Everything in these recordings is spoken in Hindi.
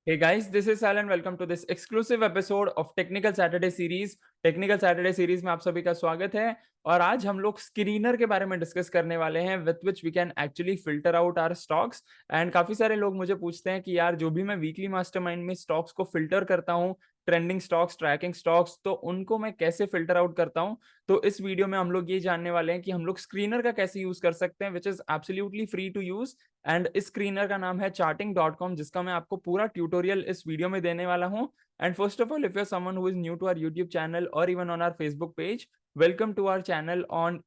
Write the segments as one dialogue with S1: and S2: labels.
S1: Hey guys, this is Sal and welcome to this exclusive episode of Technical Saturday series. Technical Saturday series में आप सभी का स्वागत है और आज हम लोग स्क्रीनर के बारे में डिस्कस करने वाले हैं with which we can actually filter out our stocks. And काफी सारे लोग मुझे पूछते हैं कि यार जो भी मैं वीकली मास्टरमाइंड में स्टॉक्स को फिल्टर करता हूँ, ट्रेंडिंग स्टॉक्स, ट्रैकिंग स्टॉक्स, तो उनको मैं कैसे फिल्टर आउट करता हूँ। तो इस वीडियो में हम लोग ये जानने वाले हैं कि हम लोग स्क्रीनर का कैसे यूज कर सकते हैं which is absolutely free to use. And इस स्क्रीनर का नाम है charting.com, जिसका मैं आपको पूरा ट्यूटोरियल इस वीडियो में देने वाला हूं। And first of all, if you're someone who is new to our YouTube channel or even on our Facebook page, welcome to our channel on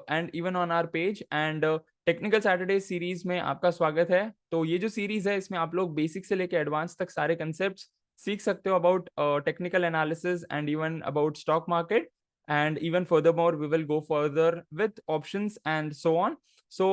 S1: and even on our page. And technical Saturday series में आपका स्वागत है। तो ये जो सीरीज है इसमें आप लोग बेसिक से लेके एडवांस तक सारे कंसेप्ट सीख सकते हो about technical analysis and even about stock market. And even further more we will go further with options and so on. So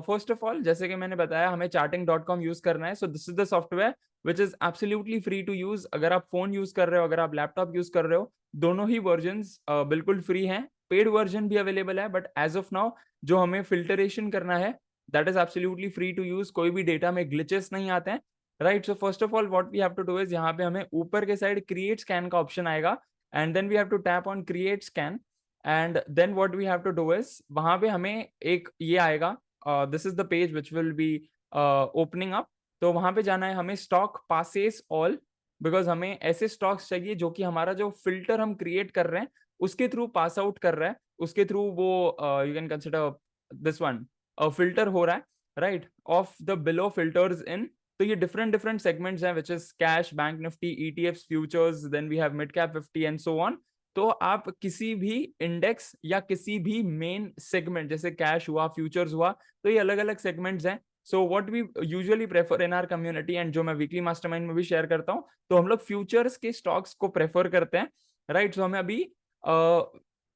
S1: first of all, जैसे कि मैंने बताया, हमें charting.com यूज करना है। So this is the software which is absolutely free to use. अगर आप फोन यूज कर रहे हो, अगर आप लैपटॉप यूज कर रहे हो, दोनों ही वर्जन्स बिल्कुल फ्री हैं। पेड वर्जन भी अवेलेबल है, बट एज ऑफ नाउ जो हमें फिल्टरेशन करना है that is absolutely free to use. कोई भी डेटा में ग्लिचेस नहीं आते हैं, right. So first of all what we have to do is, यहाँ पे हमें ऊपर के साइड क्रिएट स्कैन का ऑप्शन आएगा and then we have to tap on create scan. And then what we have to do is, वहां पे हमें एक ये आएगा, this is the page which will be opening up. तो वहां पे जाना है हमें स्टॉक पासेस ऑल, बिकॉज हमें ऐसे स्टॉक्स चाहिए जो कि हमारा जो फिल्टर हम क्रिएट कर रहे हैं उसके थ्रू पास आउट कर रहा है, उसके थ्रू वो you can consider this one filter हो रहा है, right, of the below filters in. तो ये डिफरेंट डिफरेंट सेगमेंट्स हैं which is cash, bank Nifty, ETFs, futures, then we have mid cap 50 and so on. तो आप किसी भी इंडेक्स या किसी भी मेन सेगमेंट, जैसे कैश हुआ, फ्यूचर्स हुआ, तो ये अलग अलग सेगमेंट्स हैं। So what we usually prefer in our community and जो मैं वीकली मास्टरमाइंड में भी शेयर करता हूँ, तो हम लोग फ्यूचर्स के स्टॉक्स को प्रेफर करते हैं, राइट। सो हमें अभी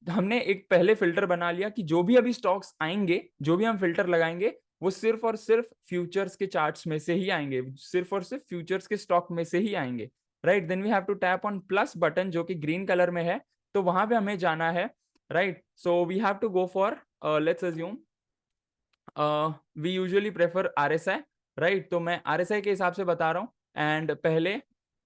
S1: हमने एक पहले फिल्टर बना लिया कि जो भी अभी स्टॉक्स आएंगे, जो भी हम फिल्टर लगाएंगे, वो सिर्फ और सिर्फ फ्यूचर्स के चार्ट्स में से ही आएंगे, सिर्फ और सिर्फ फ्यूचर्स के स्टॉक में से ही आएंगे, right. Then we have to tap on plus button जो कि ग्रीन कलर में है, तो वहां पे हमें जाना है, right. So we have to go for, let's assume we usually prefer RSI, right. तो मैं आरएसआई के हिसाब से बता रहा हूँ। एंड पहले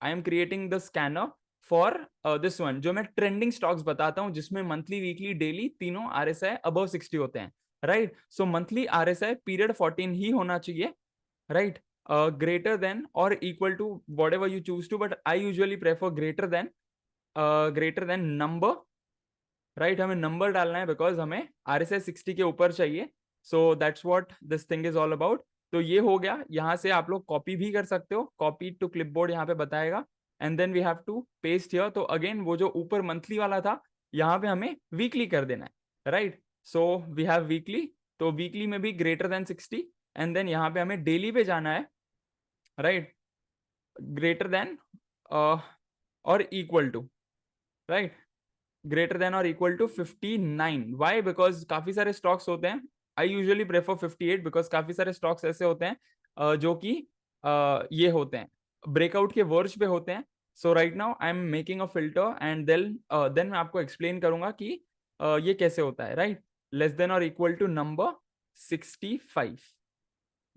S1: I am creating the scanner for this one, जो मैं ट्रेंडिंग स्टॉक्स बताता हूँ जिसमें मंथली, वीकली, डेली तीनों आरएसआई अबव 60 होते हैं, right. So monthly RSI period 14 ही होना चाहिए, राइट। ग्रेटर देन और equal to whatever you choose to, but I usually prefer greater than number, right. हमें नंबर डालना है बिकॉज हमें आरएसआई 60 के ऊपर चाहिए। So that's what this thing is all about. तो ये हो गया। यहाँ से आप लोग कॉपी भी कर सकते हो, कॉपी टू क्लिपबोर्ड यहाँ पे बताएगा, and then we have to paste here. तो अगेन वो जो ऊपर मंथली वाला था, यहाँ पे हमें वीकली कर देना है, right. So we have weekly, तो वीकली में भी ग्रेटर देन 60, एंड देन यहाँ पे हमें डेली पे जाना है, राइट, ग्रेटर देन और equal to, right, greater than और इक्वल टू 59। वाई? बिकॉज काफी सारे स्टॉक्स होते हैं, आई यूजुअली प्रेफर 58, बिकॉज काफी सारे स्टॉक्स ऐसे होते हैं जो कि ये होते हैं, ब्रेकआउट के वर्ज पे होते हैं। So right now I am making a filter and then मैं आपको एक्सप्लेन करूंगा कि ये कैसे होता है, राइट। लेस देन और इक्वल टू नंबर 65,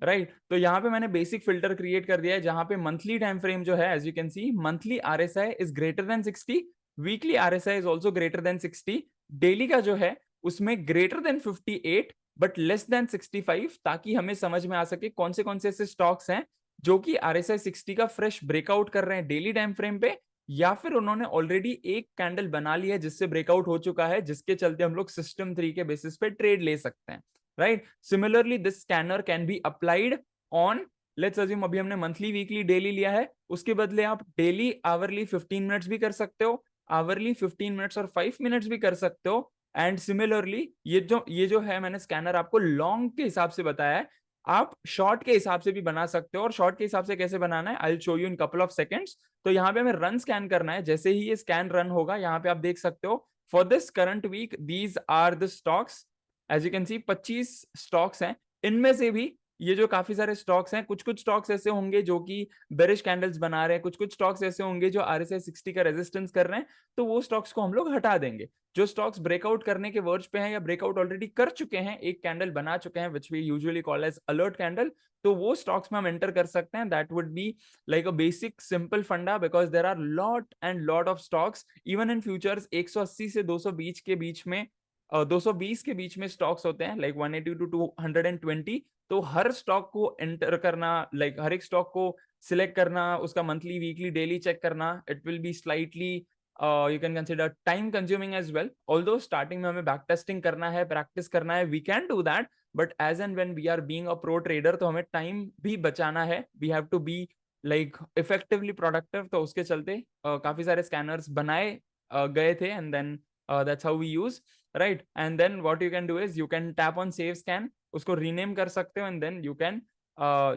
S1: राइट। तो यहाँ पे मैंने बेसिक फिल्टर क्रिएट कर दिया है जहां पे मंथली टाइम फ्रेम जो है, as you can see, monthly RSI is greater than 60, weekly RSI is also greater than 60, daily का जो है उसमें greater than 58 but less than 65, ताकि हमें समझ में आ सके कौन से ऐसे स्टॉक्स हैं जो कि आरएसआई 60 का फ्रेश ब्रेकआउट कर रहे हैं डेली टाइम फ्रेम पे, या फिर उन्होंने ऑलरेडी एक कैंडल बना ली है जिससे ब्रेकआउट हो चुका है, जिसके चलते हम लोग सिस्टम 3 के बेसिस पे ट्रेड ले सकते हैं, right. Similarly this scanner can be applied on, let's assume अभी हमने मंथली, वीकली, डेली लिया है, उसके बदले आप डेली आवरली 15 मिनट्स भी कर सकते हो, आवरली 15 मिनट्स और 5 मिनट्स भी कर सकते हो। एंड सिमिलरली ये जो है, मैंने स्कैनर आपको लॉन्ग के हिसाब से बताया है, आप शॉर्ट के हिसाब से भी बना सकते हो। और शॉर्ट के हिसाब से कैसे बनाना है, I will show you in couple of seconds. तो यहाँ पे हमें रन स्कैन करना है। जैसे ही ये स्कैन रन होगा, यहाँ पे आप देख सकते हो for this current week these are the stocks, as you can see 25 stocks हैं, इनमें से भी ये जो काफी सारे स्टॉक्स हैं, कुछ कुछ स्टॉक्स ऐसे होंगे जो कि बेरिश कैंडल्स बना रहे हैं, कुछ कुछ स्टॉक्स ऐसे होंगे जो RSI 60 का रेजिस्टेंस कर रहे हैं, तो वो स्टॉक्स को हम लोग हटा देंगे। जो स्टॉक्स ब्रेकआउट करने के वर्ज पे हैं या ब्रेकआउट ऑलरेडी कर चुके हैं, एक कैंडल बना चुके हैं, which we usually call as alert candle, तो वो स्टॉक्स में हम एंटर कर सकते हैं। That would be like a basic simple funda, because there are lot and lot of stocks even in futures. 180 से 220 के बीच में 220 के बीच में स्टॉक्स होते हैं, लाइक 180 टू 220। तो हर स्टॉक को एंटर करना, लाइक हर एक स्टॉक को सिलेक्ट करना, उसका मंथली वीकली डेली चेक करना, it will be slightly you can consider time consuming as well. Although starting में हमें बैक टेस्टिंग करना है, प्रैक्टिस करना है, we can do that, but as and when we are being a pro trader तो हमें टाइम भी बचाना है। We have to be like effectively productive. तो उसके चलते काफी सारे स्कैनर्स बनाए गए थे, and then that's how we use, right. And then what you can do is you can tap on save scan, उसको रीनेम कर सकते हो, and then you can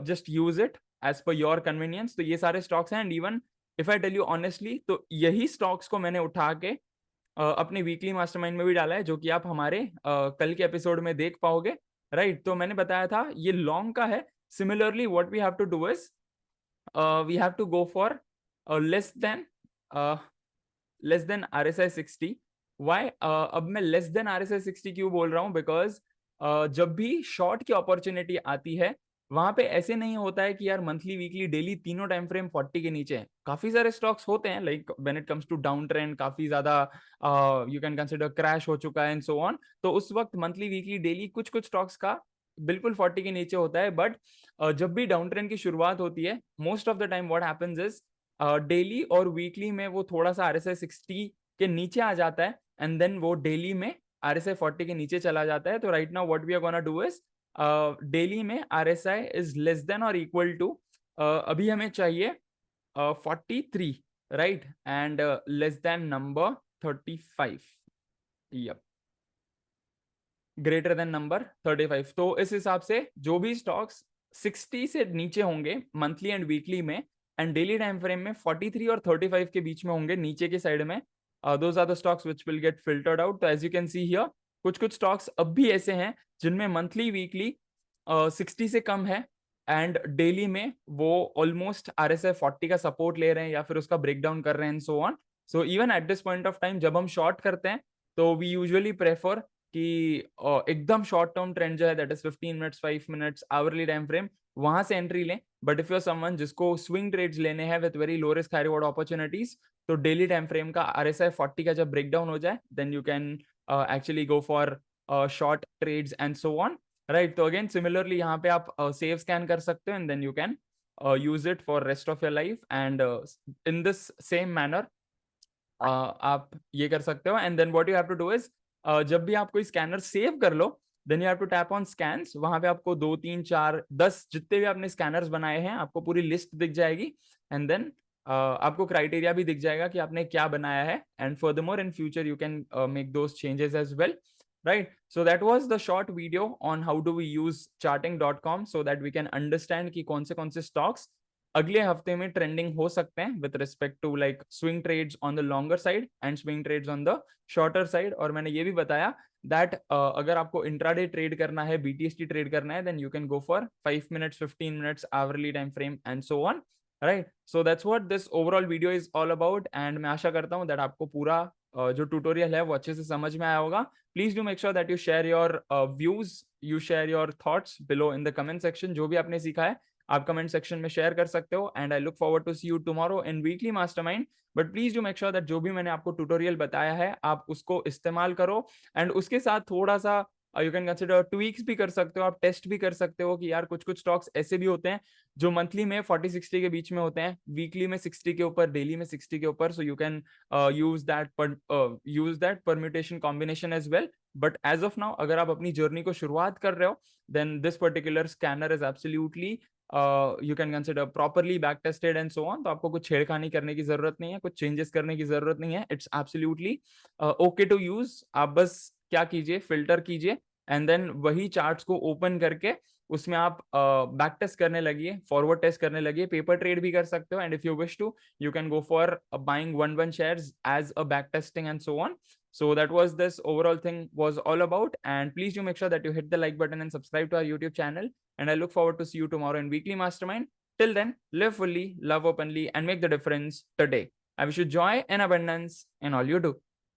S1: just use it as per your convenience. तो ये सारे स्टॉक्स हैं, and even if I tell you honestly, तो यही स्टॉक्स को मैंने उठा के अपने वीकली मास्टरमाइंड में भी डाला है, जो कि आप हमारे कल के एपिसोड में देख पाओगे, राइट। तो मैंने बताया था ये लॉन्ग का है। Similarly what we have to do is we have to go for less than RSI 60। Why अब मैं लेस देन RSI 60 क्यों बोल रहा हूँ? बिकॉज जब भी शॉर्ट की अपॉर्चुनिटी आती है, वहां पे ऐसे नहीं होता है कि यार मंथली वीकली डेली तीनों टाइम फ्रेम 40 के नीचे है। काफी सारे स्टॉक्स होते हैं, like when it comes to down trend, काफी ज्यादा यू कैन कंसिडर क्रैश हो चुका है एंड सो ऑन। तो उस वक्त मंथली वीकली डेली कुछ कुछ स्टॉक्स का बिल्कुल 40 के नीचे होता है। बट जब भी डाउन ट्रेंड की शुरुआत होती है, most of the time what happens is daily और वीकली में वो थोड़ा सा RSI 60 के नीचे आ जाता है, एंड देन वो डेली में RSI 40 के नीचे चला जाता है। तो right now what we are gonna do is daily में RSI इज लेस देन और इक्वल टू, अभी हमें चाहिए 43, right, and less than number 35, yup, greater than number 35। तो इस हिसाब से जो भी स्टॉक्स 60 से नीचे होंगे मंथली एंड वीकली में, एंड डेली टाइम फ्रेम में 43 और 35 के बीच में होंगे नीचे के साइड में, those are the stocks which will get filtered out. तो as you can see here, कुछ कुछ स्टॉक्स अब भी ऐसे हैं जिनमें मंथली वीकली 60 से कम है, एंड डेली में वो ऑलमोस्ट RSI 40 का सपोर्ट ले रहे हैं या फिर उसका ब्रेक डाउन कर रहे हैं, सो on. So even at this point of time जब हम शॉर्ट करते हैं, तो वी यूजुअली प्रेफर कि एकदम शॉर्ट टर्म ट्रेंड जो है, that is 15 minutes, 5 minutes, hourly time frame, वहां से एंट्री लें। But if you are someone जिसको स्विंग ट्रेड्स लेने हैं with very low risk high reward opportunities, तो डेली टाइम फ्रेम का RSI 40 का जब ब्रेक डाउन हो जाए, then you can actually go for short trades and so on, right. तो अगेन सिमिलरली यहाँ पे आप सेव स्कैन कर सकते हो, and then you can use it for rest of your life, and in this same manner आप ये कर सकते हो। And then what you have to do is, जब भी आप कोई स्कैनर सेव कर लो, then you have to tap on scans. वहां पे आपको 2 3 4 10 जितने भी आपने स्कैनर्स बनाए हैं, आपको पूरी लिस्ट दिख जाएगी, एंड देन आपको क्राइटेरिया भी दिख जाएगा कि आपने क्या बनाया है, and furthermore in future you can make those changes as well, right? So that was the short video on how do we use charting.com so that we can understand कि कौन से stocks अगले हफ्ते में ट्रेंडिंग हो सकते हैं with respect to like swing trades on the longer side and swing trades on the shorter side। और मैंने ये भी बताया that अगर आपको इंट्राडे ट्रेड करना है, BTST ट्रेड करना है, then you can go for 5 minutes, 15 minutes, hourly time frame and so on, right? So that's what this overall video is all about, and मैं आशा करता हूँ that आपको पूरा जो ट्यूटोरियल है वो अच्छे से समझ में आया होगा। Please do make sure that you share your views, you share your thoughts below in the comment section. जो भी आपने सीखा है आप कमेंट सेक्शन में शेयर कर सकते हो, and I look forward to see you tomorrow in weekly mastermind. But please do make sure that जो भी मैंने आपको ट्यूटोरियल बताया है आप उसको इस्तेमाल करो, एंड उसके साथ थोड़ा सा यू कैन कंसिडर ट्वीक्स भी कर सकते हो, आप टेस्ट भी कर सकते हो कि यार कुछ कुछ स्टॉक्स ऐसे भी होते हैं जो मंथली में 40-60 के बीच में होते हैं, वीकली में 60 के ऊपर, डेली में 60 के ऊपर। So you can use that permutation combination as well. But as of now अगर आप अपनी जर्नी को शुरुआत कर रहे हो, then this particular scanner is absolutely you can consider properly back tested and so on. तो आपको कुछ छेड़खानी करने की जरूरत नहीं है, कुछ चेंजेस करने की जरूरत नहीं है, it's absolutely okay to use. आप बस क्या कीजिए, फिल्टर कीजिए, एंड देन वही चार्ट्स को ओपन करके उसमें आप बैक टेस्ट करने लगिए, फॉरवर्ड टेस्ट करने लगिए, पेपर ट्रेड भी कर सकते हो, and if you wish to you can go for buying one shares as a back testing and so on. So that was this overall thing was all about, and please do make sure that you hit the like button and subscribe to our YouTube channel, and I look forward to see you tomorrow in weekly mastermind. Till then, live fully, love openly, and make the difference today. I wish you joy and abundance in all you do.